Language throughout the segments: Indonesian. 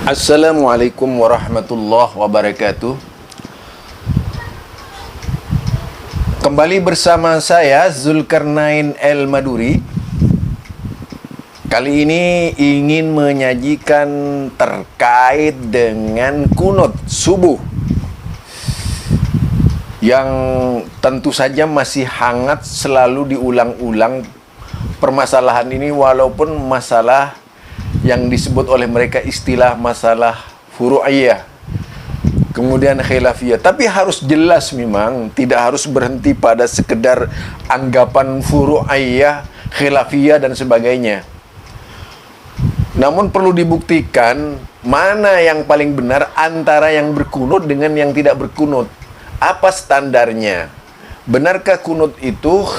Assalamualaikum warahmatullahi wabarakatuh. Kembali bersama saya Zulkarnain El-Maduri. Kali ini ingin menyajikan terkait dengan kunut subuh yang tentu saja masih hangat, selalu diulang-ulang permasalahan ini, walaupun masalah yang disebut oleh mereka istilah masalah furu'iyah, kemudian khilafiyah. Tapi harus jelas, memang tidak harus berhenti pada sekedar anggapan furu'iyah, khilafiyah dan sebagainya. Namun perlu dibuktikan mana yang paling benar antara yang berkunut dengan yang tidak berkunut. Apa standarnya? Benarkah kunut itu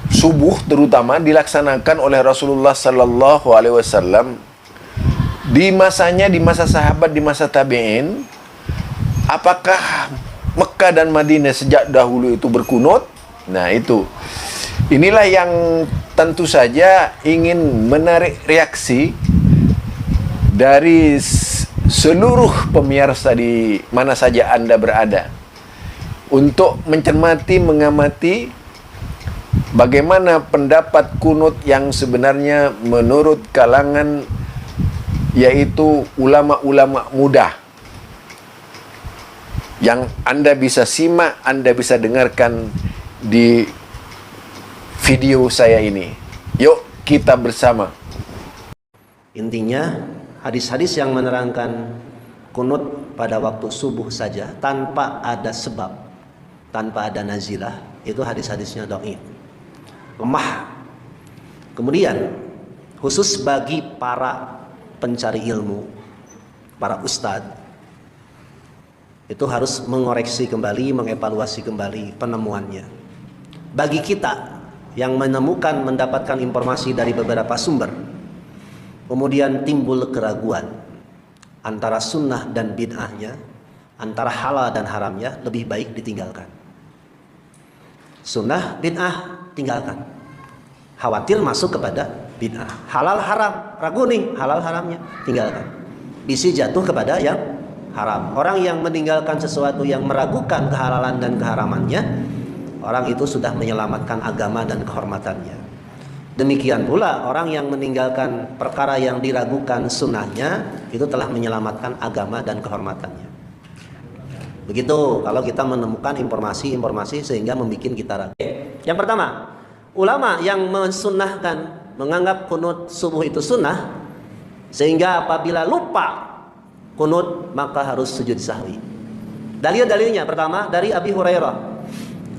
subuh terutama dilaksanakan oleh Rasulullah Sallallahu Alaihi Wasallam di masanya, di masa sahabat, di masa tabi'in? Apakah Mekah dan Madinah sejak dahulu itu berkunut? Nah, inilah yang tentu saja ingin menarik reaksi dari seluruh pemirsa di mana saja Anda berada untuk mencermati, mengamati bagaimana pendapat kunut yang sebenarnya menurut kalangan, yaitu ulama-ulama muda, yang Anda bisa simak, Anda bisa dengarkan di video saya ini. Yuk kita bersama. Intinya hadis-hadis yang menerangkan kunut pada waktu subuh saja tanpa ada sebab, tanpa ada nazilah, itu hadis-hadisnya dhaif, lemah. Kemudian khusus bagi para pencari ilmu, para ustadz, itu harus mengoreksi kembali, mengevaluasi kembali penemuannya. Bagi kita yang menemukan, mendapatkan informasi dari beberapa sumber, kemudian timbul keraguan antara sunnah dan bid'ahnya, antara halal dan haramnya, lebih baik ditinggalkan. Sunnah, bid'ah, tinggalkan. Khawatir masuk kepada bid'ah. Halal haram, ragu nih halal haramnya, tinggalkan. Bisa jatuh kepada yang haram. Orang yang meninggalkan sesuatu yang meragukan kehalalan dan keharamannya, orang itu sudah menyelamatkan agama dan kehormatannya. Demikian pula orang yang meninggalkan perkara yang diragukan sunnahnya, itu telah menyelamatkan agama dan kehormatannya. Begitu kalau kita menemukan informasi-informasi sehingga membuat kita ragu. Yang pertama, ulama yang mensunnahkan, menganggap kunut subuh itu sunnah, sehingga apabila lupa kunut maka harus sujud sahwi. Dalil-dalilnya pertama dari Abi Hurairah.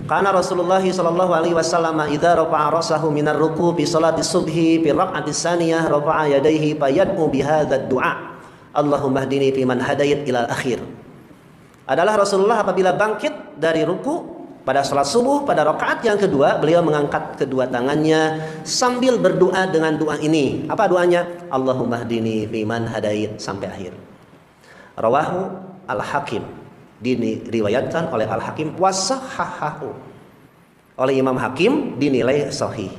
Karena Rasulullah sallallahu alaihi wasallam idza rafa'a rasahu minar ruku' fi sholati subhi fi raq'ati tsaniyah rafa'a yadayhi fa yad'u bi hadzal du'a. Allahumma hdini fi man hadait ila akhir. Adalah Rasulullah apabila bangkit dari ruku pada salat subuh pada rakaat yang kedua, beliau mengangkat kedua tangannya sambil berdoa dengan doa ini. Apa doanya? Allahumma hdini fi man hadait sampai akhir. Rawahu Al-Hakim, diriwayatkan oleh Al-Hakim, wasahahahu, oleh Imam Hakim, dinilai sahih.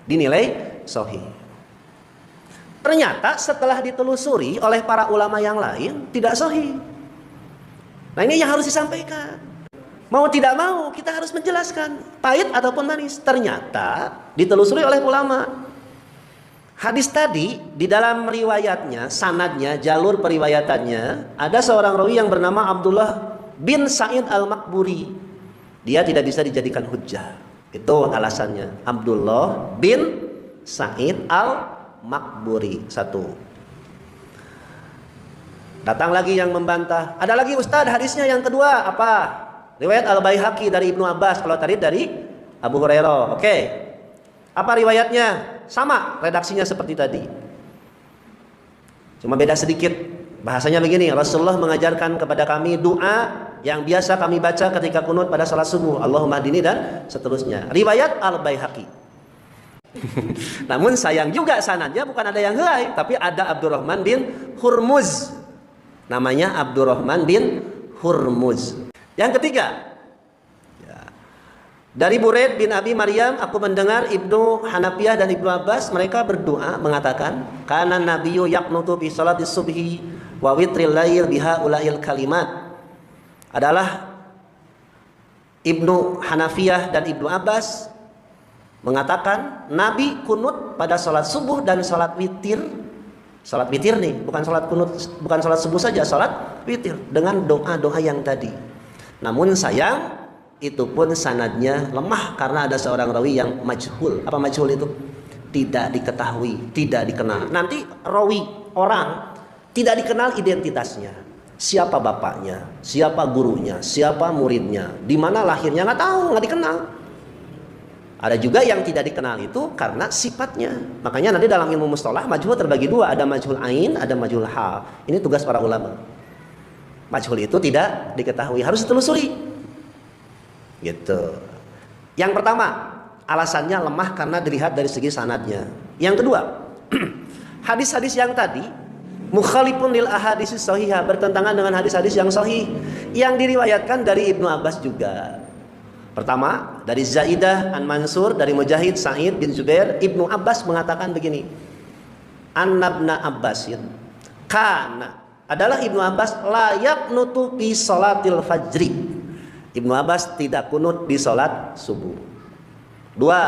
Dinilai sahih. Ternyata setelah ditelusuri oleh para ulama yang lain tidak sahih. Nah, ini yang harus disampaikan. Mau tidak mau kita harus menjelaskan, pahit ataupun manis. Ternyata ditelusuri oleh ulama. Hadis tadi di dalam riwayatnya, sanadnya, jalur periwayatannya, ada seorang rawi yang bernama Abdullah bin Sa'id Al-Maqburi. Dia tidak bisa dijadikan hujjah. Itu alasannya. Abdullah bin Sa'id Al-Maqburi. Satu. Datang lagi yang membantah. Ada lagi Ustaz hadisnya yang kedua. Apa? Riwayat Al-Baihaqi dari Ibnu Abbas. Kalau tadi dari Abu Hurairah. Oke. Apa riwayatnya? Sama redaksinya seperti tadi, cuma beda sedikit. Bahasanya begini, Rasulullah mengajarkan kepada kami doa yang biasa kami baca ketika kunut pada salat subuh, Allahumma hdini dan seterusnya. Riwayat Al-Baihaqi. Namun sayang juga sanadnya bukan ada yang lain, tapi ada Abdurrahman bin Hurmuz. Namanya Abdurrahman bin Hurmuz. Yang ketiga, Dari Buraid bin Abi Maryam, aku mendenar Ibnu Hanafiyah dan Ibnu Abbas mereka berdoa mengatakan, kana nabiyyu yaqnutu fi salati subhi wa witril lail biha ulail kalimat. Adalah Ibnu Hanafiyah dan Ibnu Abbas mengatakan Nabi kunut pada salat subuh dan salat witir. Salat witir nih, bukan salat kunut, bukan salat subuh saja, salat witir dengan doa-doa yang tadi. Namun sayang itu pun sanadnya lemah karena ada seorang rawi yang majhul. Apa majhul itu? Tidak diketahui, tidak dikenal. Nanti rawi orang tidak dikenal identitasnya. Siapa bapaknya, siapa gurunya, siapa muridnya, di mana lahirnya nggak tahu, nggak dikenal. Ada juga yang tidak dikenal itu karena sifatnya. Makanya nanti dalam ilmu mustalah majhul terbagi dua, ada majhul ain, ada majhul hal. Ini tugas para ulama. Majhul itu tidak diketahui, harus ditelusuri. Gitu. Yang pertama, alasannya lemah karena dilihat dari segi sanadnya. Yang kedua, hadis-hadis yang tadi mukhalifun lil ahadits shahihah, bertentangan dengan hadis-hadis yang sahih yang diriwayatkan dari Ibnu Abbas juga. Pertama, dari Zaidah an Mansur, dari Mujahid Sa'id bin Zubair, Ibnu Abbas mengatakan begini. Annabna Abbasin kana, adalah Ibnu Abbas la yaqnutu fi salatil fajri. Ibnu Abbas tidak kunut di salat subuh. Dua,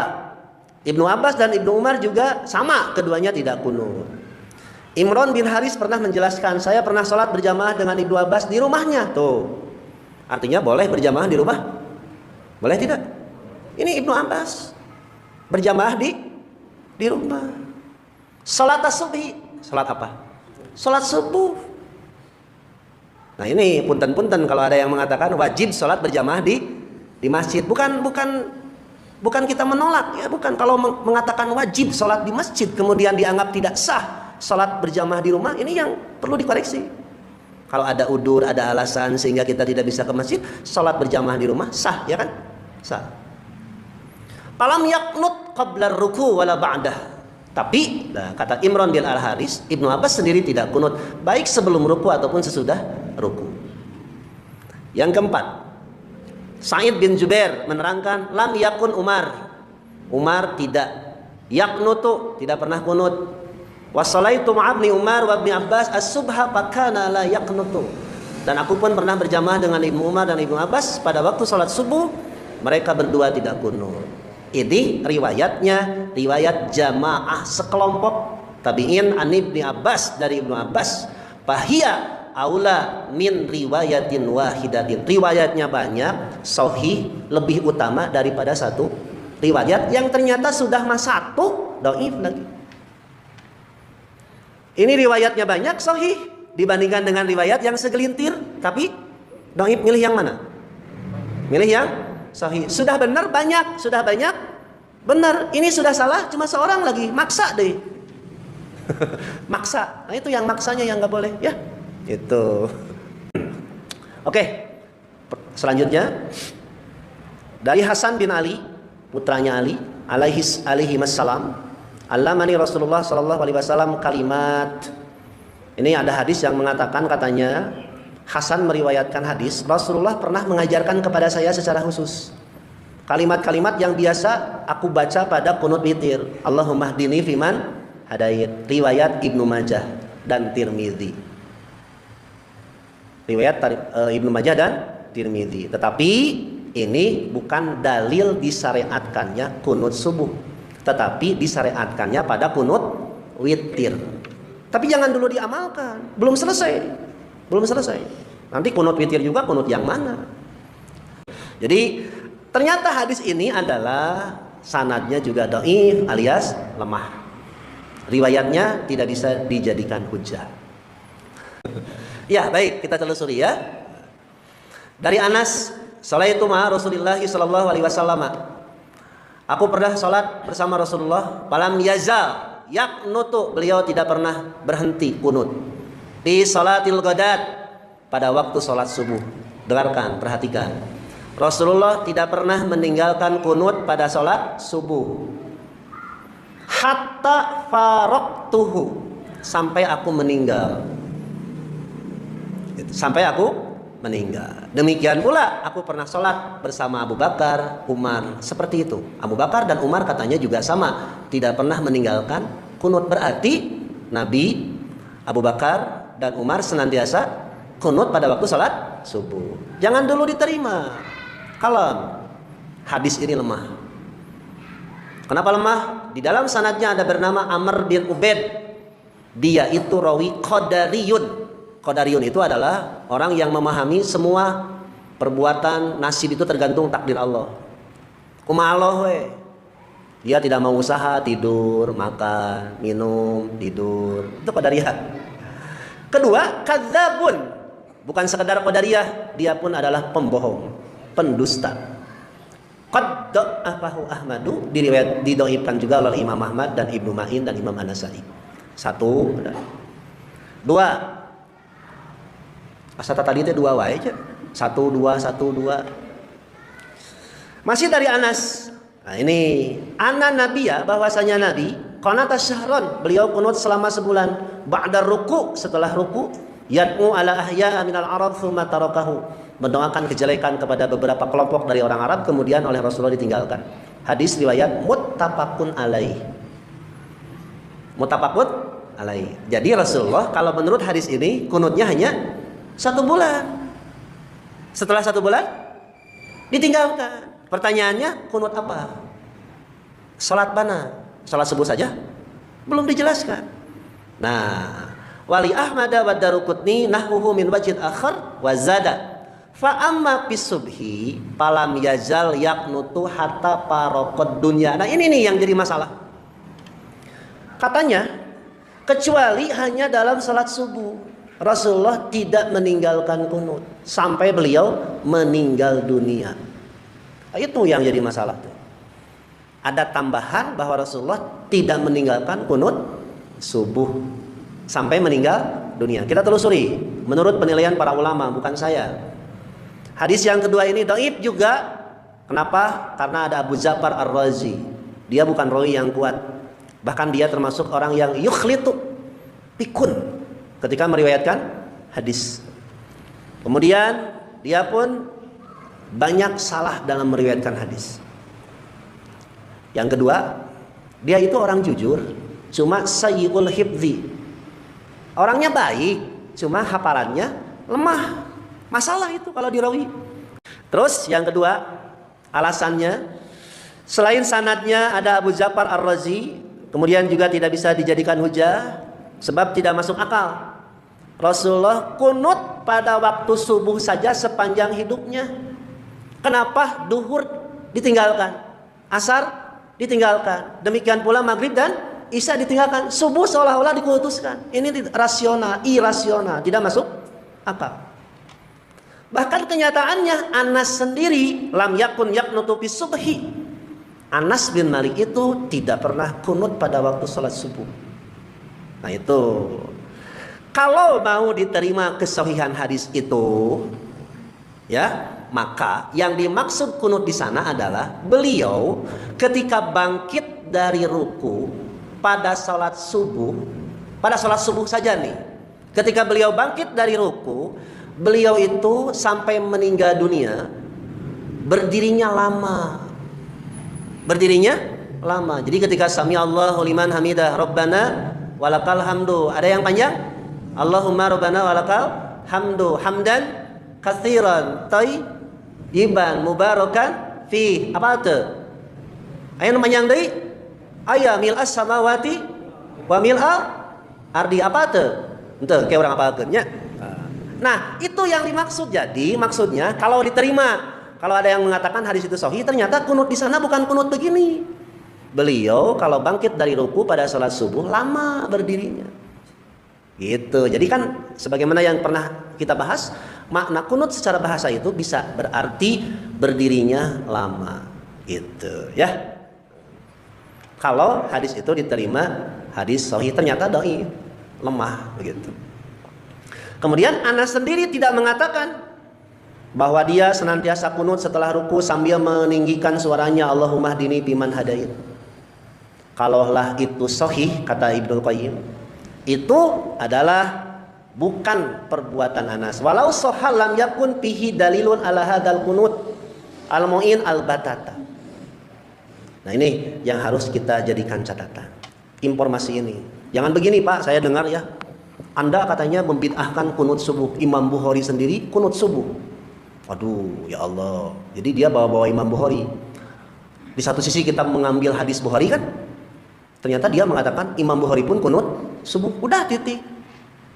Ibnu Abbas dan Ibnu Umar juga sama, keduanya tidak kunut. Imran bin Haris pernah menjelaskan, saya pernah salat berjamaah dengan Ibnu Abbas di rumahnya. Tuh, artinya boleh berjamaah di rumah? Boleh tidak? Ini Ibnu Abbas berjamaah di rumah. Salat as-subhi, salat apa? Salat subuh. Nah ini punten-punten kalau ada yang mengatakan wajib sholat berjamaah di masjid. Bukan kita menolak ya, bukan. Kalau mengatakan wajib sholat di masjid kemudian dianggap tidak sah sholat berjamaah di rumah, ini yang perlu dikoreksi. Kalau ada udur, ada alasan sehingga kita tidak bisa ke masjid, sholat berjamaah di rumah sah, ya kan? Sah. Palam yaqnut qabla ruku wala ba'dah. Tapi kata Imran bin Al-Haris, Ibnu Abbas sendiri tidak kunut baik sebelum ruku ataupun sesudah ruku. Yang keempat, Sa'id bin Jubair menerangkan lam yakun Umar. Umar tidak yaqnutu, tidak pernah kunut. Wassalaitu ma'abni Umar wa ibni Abbas as-subha fakana la yaqnutu. Dan aku pun pernah berjamaah dengan Ibnu Umar dan Ibnu Abbas pada waktu salat subuh, mereka berdua tidak kunut. Ini riwayatnya riwayat jamaah sekelompok tabi'in an Ibni Abbas, dari Ibnu Abbas. Fahiya aula min riwayatin wahidatin. Riwayatnya banyak, sahih lebih utama daripada satu riwayat yang ternyata sudah satu dhaif lagi. Ini riwayatnya banyak, sahih dibandingkan dengan riwayat yang segelintir tapi dhaif. Milih yang mana? Milih yang sahih. Sudah benar banyak, sudah banyak benar. Ini sudah salah cuma seorang lagi, maksa deh. Maksa. Nah itu yang maksanya yang nggak boleh ya. Itu. Oke. Selanjutnya dari Hasan bin Ali, putranya Ali alaihi wassalam, allamani Rasulullah sallallahu alaihi wasallam kalimat. Ini ada hadis yang mengatakan, katanya Hasan meriwayatkan hadis, Rasulullah pernah mengajarkan kepada saya secara khusus kalimat-kalimat yang biasa aku baca pada qunut witir. Allahumma hdini fiman hadait. Riwayat Ibnu Majah dan Tirmidzi. Riwayat Ibnu Majah dan Tirmidzi. Tetapi ini bukan dalil disyariatkannya qunut subuh, tetapi disyariatkannya pada qunut witir. Tapi jangan dulu diamalkan, belum selesai. Belum selesai. Nanti qunut witir juga qunut yang mana? Jadi ternyata hadis ini adalah sanadnya juga dhaif alias lemah. Riwayatnya tidak bisa dijadikan hujjah. Ya, baik, kita telusuri ya. Dari Anas, sholaitu ma'a Rasulillah sallallahu alaihi wasallam. Aku pernah salat bersama Rasulullah, falam yazal yaqnutu, beliau tidak pernah berhenti kunut. Di salatil ghadat, pada waktu salat subuh. Dengarkan, perhatikan. Rasulullah tidak pernah meninggalkan kunut pada salat subuh. Hatta faraqtuhu, sampai aku meninggal. Sampai aku meninggal. Demikian pula aku pernah sholat bersama Abu Bakar, Umar, seperti itu. Abu Bakar dan Umar katanya juga sama, tidak pernah meninggalkan kunut. Berarti Nabi, Abu Bakar dan Umar senantiasa kunut pada waktu sholat subuh. Jangan dulu diterima kalau hadis ini lemah. Kenapa lemah? Di dalam sanadnya ada bernama Amr bin Ubaid. Dia itu rawi qadariyun. Qadariyun itu adalah orang yang memahami semua perbuatan nasib itu tergantung takdir Allah. Kumaha Allah we. Dia tidak mau usaha, tidur, makan, minum, tidur. Itu qadariyah. Kedua, kadzabun. Bukan sekedar qadariyah, dia pun adalah pembohong, pendusta. Qad da'afahu Ahmadu, didhaifkan juga oleh Imam Ahmad dan Ibnu Ma'in dan Imam An-Nasa'i. Satu. Dua. Asata tadi itu dua wae aja. 1 2 1 2. Masih dari Anas. Nah ini anna nabiyya, bahwasanya Nabi qanata syahron, beliau kunut selama sebulan, ba'da ruku, setelah ruku, yad'u ala ahya'a minal arab tsumma tarakahu, mendoakan kejelekan kepada beberapa kelompok dari orang Arab, kemudian oleh Rasulullah ditinggalkan. Hadis riwayat muttafaqun alaih. Muttafaqun alaih. Jadi Rasulullah kalau menurut hadis ini kunutnya hanya 1 bulan. Setelah 1 bulan ditinggalkan. Pertanyaannya, kunut apa? Salat mana? Salat subuh saja? Belum dijelaskan. Nah, wali Ahmad wa Daruqutni nahwuhu min wajhin akhar wa zada. Fa amma bis subhi falam yazal yaqnutu hatta faraqad dunya. Nah, ini nih yang jadi masalah. Katanya, kecuali hanya dalam salat subuh Rasulullah tidak meninggalkan kunut sampai beliau meninggal dunia. Itu yang jadi masalah. Ada tambahan bahwa Rasulullah tidak meninggalkan kunut subuh sampai meninggal dunia. Kita telusuri menurut penilaian para ulama, bukan saya. Hadis yang kedua ini dhaif juga. Kenapa? Karena ada Abu Ja'far Ar-Razi. Dia bukan rawi yang kuat. Bahkan dia termasuk orang yang yukhlitu, pikun ketika meriwayatkan hadis. Kemudian dia pun banyak salah dalam meriwayatkan hadis. Yang kedua, dia itu orang jujur, cuma sayyi'ul hifzi. Orangnya baik, cuma hafalannya lemah. Masalah itu kalau dirawi. Terus yang kedua, alasannya selain sanadnya ada Abu Ja'far Ar-Razi, kemudian juga tidak bisa dijadikan hujah sebab tidak masuk akal. Rasulullah kunut pada waktu subuh saja sepanjang hidupnya. Kenapa duhur ditinggalkan, asar ditinggalkan, demikian pula maghrib dan isya ditinggalkan, subuh seolah-olah dikutuskan. Ini rasional, irasional, tidak masuk akal. Bahkan kenyataannya Anas sendiri lam yakun yaqnutu fi subhi. Anas bin Malik itu tidak pernah kunut pada waktu salat subuh. Nah itu, kalau mau diterima kesahihan hadis itu, ya, maka yang dimaksud kunut di sana adalah beliau ketika bangkit dari ruku pada salat subuh saja nih. Ketika beliau bangkit dari ruku, beliau itu sampai meninggal dunia berdirinya lama. Jadi ketika sami Allahu liman hamidah Rabbana walakal hamdu, ada yang panjang, Allahumma Rabbana walakal hamdu hamdan katsiran thayyiban mubarakan fi. Apa itu? Aya panjang deui. Aya mil'as samawati wa mil'al ardi. Apa itu? Henteu ke urang apalkeun nya. Nah, itu yang dimaksud. Jadi maksudnya kalau diterima, kalau ada yang mengatakan hadis itu sahih, ternyata kunut di sana bukan kunut begini. Beliau kalau bangkit dari ruku pada salat subuh lama berdirinya. Gitu. Jadi kan sebagaimana yang pernah kita bahas, makna kunut secara bahasa itu bisa berarti berdirinya lama. Gitu, ya. Kalau hadis itu diterima hadis sahih, ternyata dhaif, lemah begitu. Kemudian Anas sendiri tidak mengatakan bahwa dia senantiasa kunut setelah ruku sambil meninggikan suaranya Allahumma hdini biman hadait. Kalaulah itu sahih, kata Ibnu Qayyim, itu adalah bukan perbuatan Anas. Walau sahal lam yakun fihi dalilun ala hadzal qunut al-mu'in al-batata. Nah, ini yang harus kita jadikan catatan. Informasi ini. Jangan begini, Pak, saya dengar ya. Anda katanya membid'ahkan kunut subuh. Imam Bukhari sendiri kunut subuh. Aduh, ya Allah. Jadi dia bawa-bawa Imam Bukhari. Di satu sisi kita mengambil hadis Bukhari kan, ternyata dia mengatakan Imam Bukhari pun kunut subuh. Udah titik.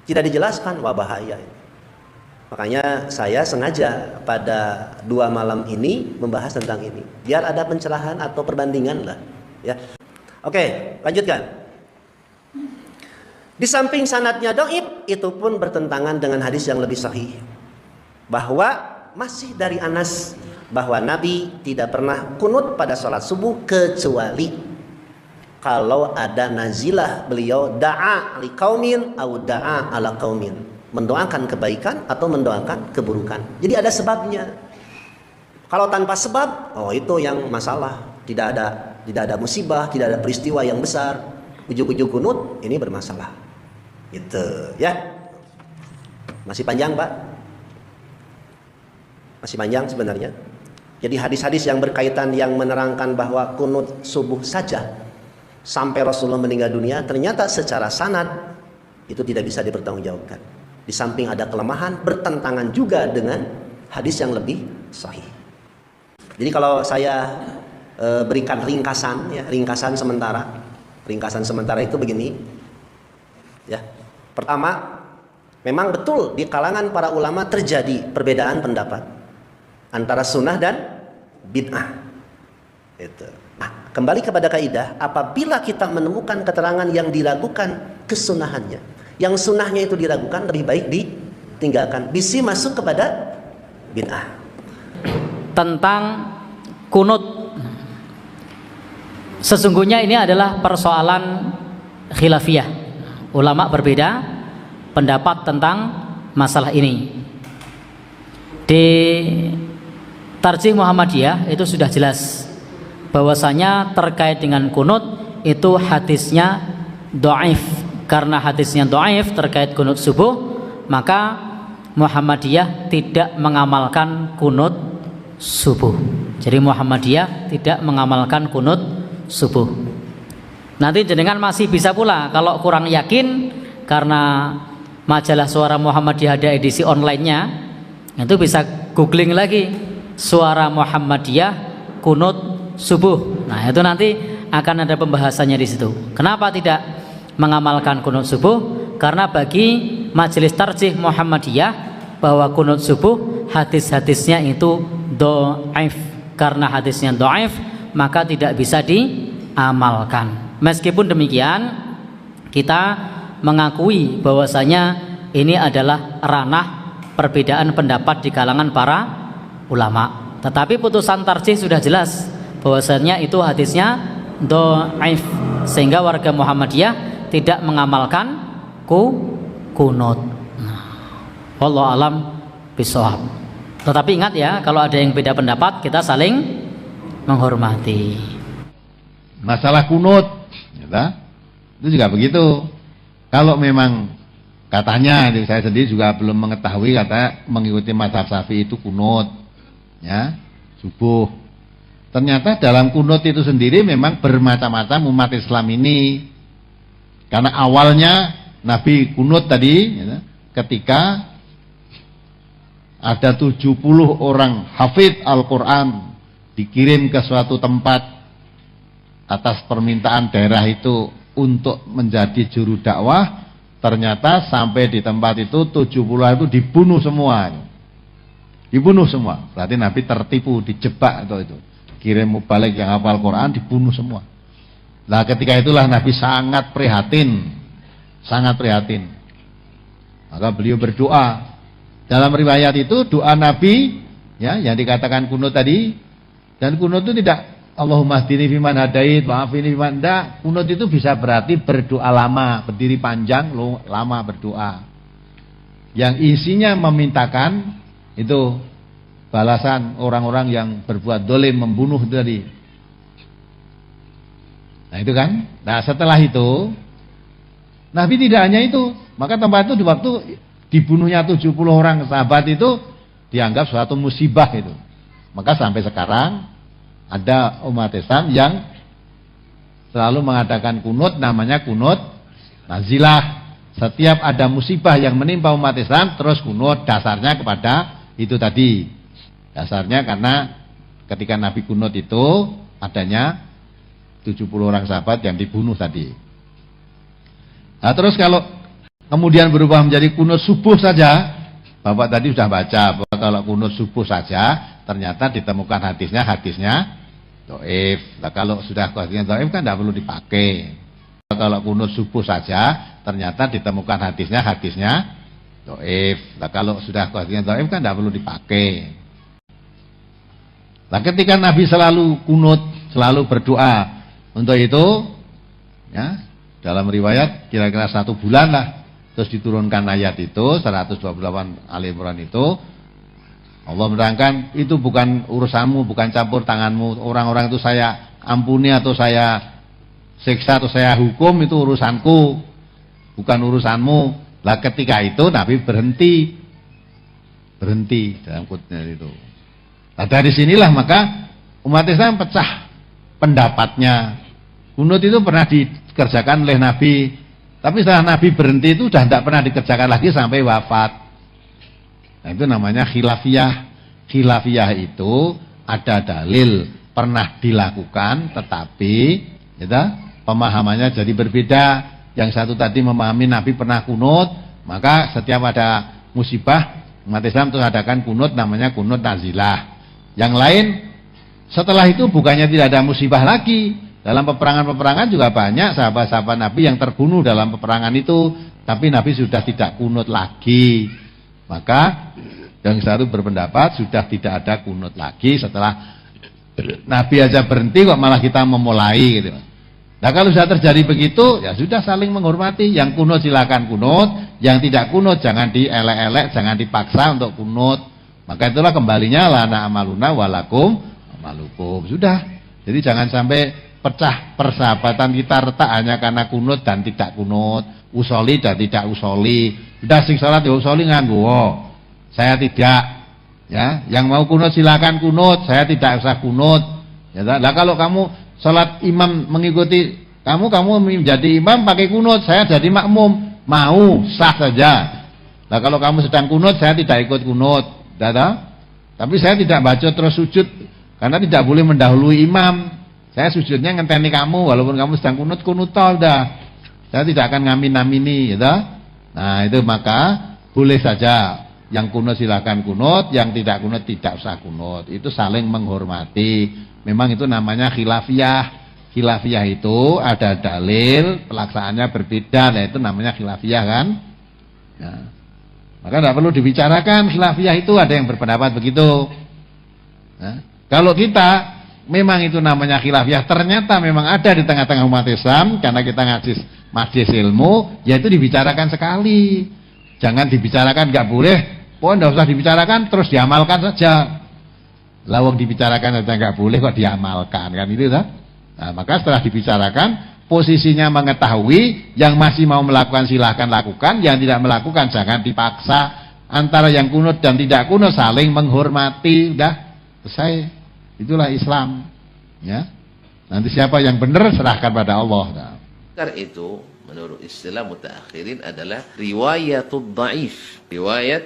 Tidak dijelaskan, wah bahaya. Makanya saya sengaja pada 2 malam ini membahas tentang ini. Biar ada pencerahan atau perbandingan lah. Ya. Oke, lanjutkan. Di samping sanadnya dhaif, itu pun bertentangan dengan hadis yang lebih sahih. Bahwa masih dari Anas, bahwa Nabi tidak pernah kunut pada sholat subuh kecuali kalau ada nazilah, beliau da'a liqaumin au da'a ala qaumin, mendoakan kebaikan atau mendoakan keburukan. Jadi ada sebabnya. Kalau tanpa sebab, oh itu yang masalah. Tidak ada musibah, tidak ada peristiwa yang besar. Ujung-ujung kunut ini bermasalah. Gitu, ya. Masih panjang, Pak. Masih panjang sebenarnya. Jadi hadis-hadis yang berkaitan yang menerangkan bahwa kunut subuh saja sampai Rasulullah meninggal dunia, ternyata secara sanad itu tidak bisa dipertanggungjawabkan. Di samping ada kelemahan, bertentangan juga dengan hadis yang lebih sahih. Jadi kalau saya berikan ringkasan, ya, ringkasan sementara itu begini, ya. Pertama, memang betul di kalangan para ulama terjadi perbedaan pendapat antara sunnah dan bid'ah. Itu. Nah, kembali kepada kaidah, apabila kita menemukan keterangan yang diragukan kesunahannya, yang sunnahnya itu diragukan, lebih baik ditinggalkan. Bisa masuk kepada bid'ah. Tentang kunut, sesungguhnya ini adalah persoalan khilafiyah. Ulama berbeda pendapat tentang masalah ini. Di Tarjih Muhammadiyah itu sudah jelas bahwasanya terkait dengan kunut itu hadisnya dhaif. Karena hadisnya dhaif terkait kunut subuh, maka Muhammadiyah tidak mengamalkan kunut subuh. Jadi Muhammadiyah tidak mengamalkan kunut subuh. Nanti jenengan masih bisa pula kalau kurang yakin, karena majalah Suara Muhammadiyah ada edisi online-nya, itu bisa googling lagi Suara Muhammadiyah kunut subuh. Nah, itu nanti akan ada pembahasannya di situ. Kenapa tidak mengamalkan kunut subuh? Karena bagi Majelis Tarjih Muhammadiyah bahwa kunut subuh hadis-hadisnya itu dhaif. Karena hadisnya dhaif, maka tidak bisa diamalkan. Meskipun demikian, kita mengakui bahwasanya ini adalah ranah perbedaan pendapat di kalangan para ulama. Tetapi putusan tarjih sudah jelas bahwasanya itu hadisnya dhaif, sehingga warga Muhammadiyah tidak mengamalkan kunut. Wallahu alam bishawab. Tetapi ingat ya, kalau ada yang beda pendapat, kita saling menghormati. Masalah kunut, itu juga begitu. Kalau memang katanya, saya sendiri juga belum mengetahui, kata mengikuti mazhab Syafi'i itu kunut, ya, subuh. Ternyata dalam kunut itu sendiri memang bermacam-macam umat Islam ini. Karena awalnya Nabi kunut tadi, ya, ketika ada 70 orang hafidh Al-Quran dikirim ke suatu tempat atas permintaan daerah itu untuk menjadi juru dakwah. Ternyata sampai di tempat itu 70 itu dibunuh semua. Dibunuh semua. Berarti Nabi tertipu, dijebak itu. Kirim mubalik yang hafal Quran dibunuh semua. Nah, ketika itulah Nabi sangat prihatin. Sangat prihatin. Maka beliau berdoa. Dalam riwayat itu doa Nabi, ya, yang dikatakan kunut tadi, dan kunut itu tidak Allahumma hdini fiman hadait wa afini fiman da. Kunut itu bisa berarti berdoa lama, berdiri panjang, lama berdoa. Yang isinya memintakan itu balasan orang-orang yang berbuat dolim, membunuh itu tadi. Nah itu kan. Nah setelah itu Nabi tidak hanya itu, maka tempat itu di waktu dibunuhnya 70 orang sahabat itu dianggap suatu musibah itu. Maka sampai sekarang ada umat Islam yang selalu mengadakan kunut, namanya kunut nazilah. Setiap ada musibah yang menimpa umat Islam terus kunut, dasarnya kepada itu tadi. Dasarnya karena ketika Nabi kunut itu adanya 70 orang sahabat yang dibunuh tadi. Nah terus kalau kemudian berubah menjadi kunut subuh saja, Bapak tadi sudah baca bahwa kalau kunut subuh saja ternyata ditemukan hadisnya dhaif. Nah kalau sudah hadisnya dhaif kan tidak perlu dipakai. Kalau kunut subuh saja ternyata ditemukan hadisnya dhaif. Nah kalau sudah hadisnya dhaif kan tidak perlu dipakai. Nah ketika Nabi selalu kunut, selalu berdoa untuk itu, ya dalam riwayat kira-kira 1 bulan lah, terus diturunkan ayat itu 128 Ali Imran itu. Allah menerangkan itu bukan urusanmu, bukan campur tanganmu. Orang-orang itu saya ampuni atau saya siksa atau saya hukum, itu urusanku, bukan urusanmu. Lah ketika itu Nabi berhenti dalam kutnya itu. Nah dari sinilah maka umat Islam pecah pendapatnya. Kunut itu pernah dikerjakan oleh Nabi, tapi setelah Nabi berhenti itu sudah tidak pernah dikerjakan lagi sampai wafat. Nah itu namanya khilafiyah. Khilafiyah itu ada dalil pernah dilakukan, tetapi ya, pemahamannya jadi berbeda. Yang satu tadi memahami Nabi pernah kunut, maka setiap ada musibah umat Islam itu adakan kunut, namanya kunut nazilah. Yang lain setelah itu bukannya tidak ada musibah lagi. Dalam peperangan-peperangan juga banyak sahabat-sahabat Nabi yang terbunuh dalam peperangan itu, tapi Nabi sudah tidak kunut lagi. Maka yang satu berpendapat sudah tidak ada kunut lagi setelah Nabi aja berhenti kok malah kita memulai gitu. Nah kalau sudah terjadi begitu ya sudah saling menghormati. Yang kunut silakan kunut, yang tidak kunut jangan dielek-elek, jangan dipaksa untuk kunut. Maka itulah kembalinya lana amaluna walakum amalukum. Sudah. Jadi jangan sampai pecah persahabatan kita retak hanya karena kunut dan tidak kunut, usoli dan tidak usoli. Sudah sing salat ya usoli nganggo. Saya tidak, ya. Yang mau kunut silakan kunut, saya tidak usah kunut. Ya, lah kalau kamu salat imam mengikuti kamu menjadi imam pakai kunut, saya jadi makmum, mau sah saja. Nah kalau kamu sedang kunut, saya tidak ikut kunut, tapi saya tidak baca terus sujud karena tidak boleh mendahului imam. Saya sujudnya ngenteni kamu, walaupun kamu sedang kunut udah. Saya tidak akan ngamin-amini, gitu. Nah itu maka boleh saja. Yang kunut silakan kunut, yang tidak kunut tidak usah kunut. Itu saling menghormati. Memang itu namanya khilafiyah. Khilafiyah itu ada dalil, pelaksanaannya berbeda. Nah itu namanya khilafiyah kan. Ya. Maka tidak perlu dibicarakan khilafiyah itu, ada yang berpendapat begitu. Nah, kalau kita memang itu namanya khilafiyah, ternyata memang ada di tengah-tengah umat Islam, karena kita majlis ilmu, ya itu dibicarakan sekali. Jangan dibicarakan nggak boleh, nggak usah dibicarakan, terus diamalkan saja. Lawang dibicarakan saja nggak boleh kok diamalkan, kan itu kan? Nah, maka setelah dibicarakan, posisinya mengetahui, yang masih mau melakukan silahkan lakukan, yang tidak melakukan jangan dipaksa. Antara yang kunut dan tidak kunut saling menghormati, udah selesai. Itulah Islam, ya. Nanti siapa yang benar serahkan pada Allah. Karena itu menurut istilah mutaakhirin adalah riwayatul dhaif. Riwayat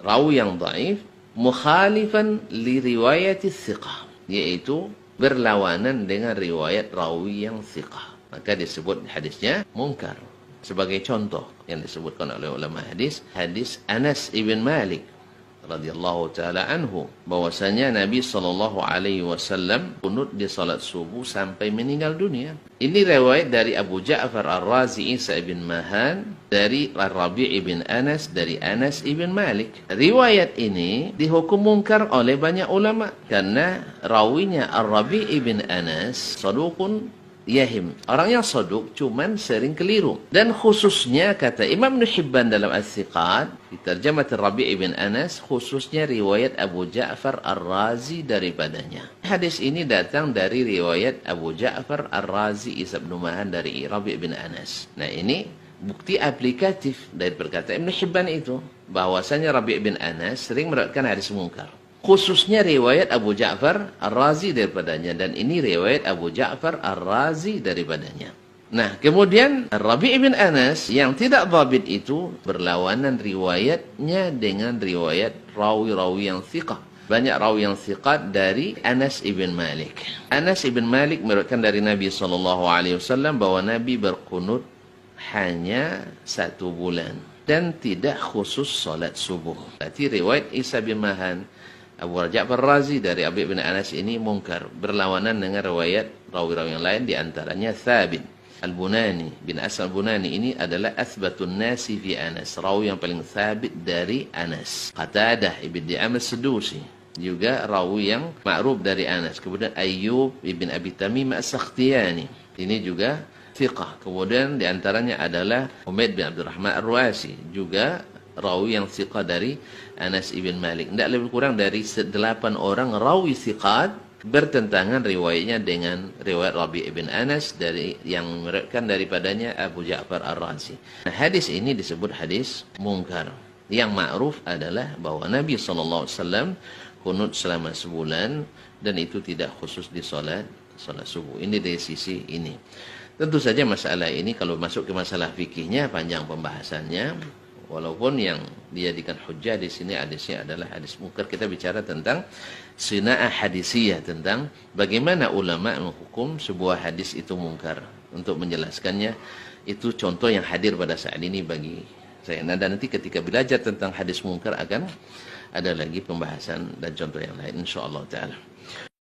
rawi yang dhaif mukhalifan li riwayatis thiqah, yaitu berlawanan dengan riwayat rawi yang thiqah. Maka disebut hadisnya munkar. Sebagai contoh yang disebutkan oleh ulama hadis, hadis Anas ibn Malik radhiyallahu taala anhu, bahwasanya Nabi sallallahu alaihi wasallam kunut di salat subuh sampai meninggal dunia. Ini riwayat dari Abu Ja'far Ar-Razi Isa ibn Mahan, dari Ar-Rabi' ibn Anas, dari Anas ibn Malik. Riwayat ini dihukum munkar oleh banyak ulama karena rawinya Ar-Rabi' ibn Anas saduqun yahim, orang yang saduk cuman sering keliru. Dan khususnya kata Imam Ibnu Hibban dalam As-Siqat di terjemah Rabi' ibn Anas, khususnya riwayat Abu Ja'far Ar-Razi daripadanya. Hadis ini datang dari riwayat Abu Ja'far Ar-Razi Isa bin Mahan dari Rabi' ibn Anas. Nah ini bukti aplikatif dari perkataan Ibn Hibban itu bahwasanya Rabi' bin Anas sering meriwayatkan hadis mungkar. Khususnya riwayat Abu Ja'far Ar-Razi daripadanya, dan ini riwayat Abu Ja'far Ar-Razi daripadanya. Nah, kemudian Rabi' bin Anas yang tidak dhabit itu berlawanan riwayatnya dengan riwayat rawi-rawi yang thiqah. Banyak rawi yang thiqat dari Anas ibn Malik. Anas ibn Malik meriwayatkan dari Nabi SAW bahwa Nabi berqunut hanya 1 bulan dan tidak khusus salat subuh. Berarti riwayat Isa bin Mahan Abu Ja'far Ar-Razi dari Rabi' bin Anas ini mungkar, berlawanan dengan riwayat rawi-rawi yang lain, di antaranya Thabit Al-Bunani bin Asal Al-Bunani. Ini adalah athbatun nasi fi Anas, rawi yang paling thabit dari Anas. Qatadah ibn Di'am As-Sadusi juga rawi yang ma'ruf dari Anas. Kemudian Ayyub ibn Abi Tamim As-Sakhtiyani, ini juga thiqah. Kemudian di antaranya adalah Humaid bin Abdurrahman Ar-Ruasi, juga rawi yang thiqah dari Anas ibn Malik. Tidak lebih kurang dari 8 orang rawi thiqat bertentangan riwayatnya dengan riwayat Rabi' bin Anas dari yang meriwayatkan daripadanya Abu Ja'far Ar-Razi. Nah, hadis ini disebut hadis mungkar. Yang ma'ruf adalah bahwa Nabi SAW kunut selama sebulan, dan itu tidak khusus di salat subuh. Ini dari sisi ini. Tentu saja masalah ini kalau masuk ke masalah fikihnya panjang pembahasannya. Walaupun yang dijadikan hujjah di sini hadisnya adalah hadis mungkar, kita bicara tentang sina'ah hadisiyah, tentang bagaimana ulama menghukum sebuah hadis itu mungkar. Untuk menjelaskannya, itu contoh yang hadir pada saat ini bagi saya. Nah, dan nanti ketika belajar tentang hadis mungkar akan ada lagi pembahasan dan contoh yang lain, insyaallah ta'ala.